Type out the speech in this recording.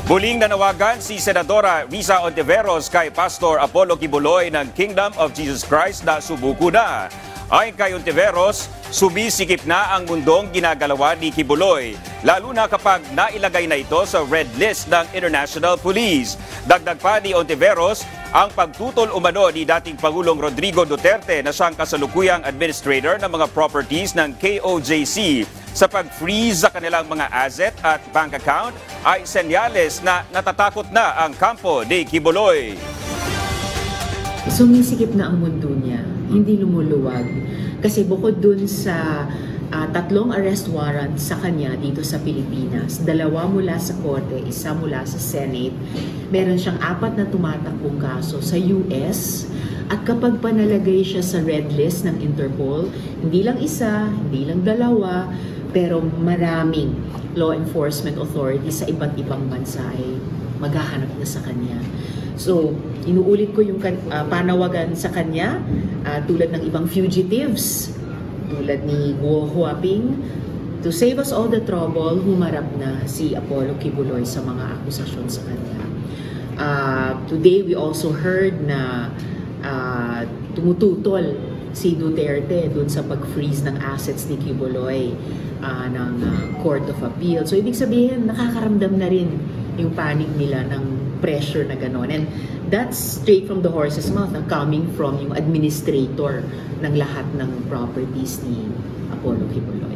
Muling nanawagan si Senadora Risa Ontiveros kay Pastor Apollo Kibuloy ng Kingdom of Jesus Christ na subuko na. Ayon kay Ontiveros, sumisikip na ang mundong ginagalawan ni Kibuloy, lalo na kapag nailagay na ito sa red list ng International Police. Dagdag pa ni Ontiveros, ang pagtutol umano ni dating Pangulong Rodrigo Duterte na siyang kasalukuyang administrator ng mga properties ng KOJC sa pag-freeze sa kanilang mga asset at bank account ay senyales na natatakot na ang kampo ni Kibuloy. Sumisikip na ang mundo niya, hindi lumuluwag. Kasi bukod dun sa 3 arrest warrant sa kanya dito sa Pilipinas, 2 mula sa Korte, 1 mula sa Senate, meron siyang 4 na tumatakbong kaso sa US. At kapag panalagay siya sa red list ng Interpol, hindi lang 1, hindi lang 2, pero maraming law enforcement authorities sa iba't ibang bansa ay maghahanap na sa kanya. So, inuulit ko yung panawagan sa kanya, tulad ng ibang fugitives, tulad ni Guo Huaping, to save us all the trouble, humarap na si Apollo Kibuloy sa mga akusasyon sa kanya. Today, we also heard na tumututol si Duterte dun sa pag-freeze ng assets ni Kibuloy ng Court of Appeal. So, ibig sabihin, nakakaramdam na rin yung panig nila ng pressure na gano'n. And that's straight from the horse's mouth, coming from yung administrator ng lahat ng properties ni Apollo Kibuloy.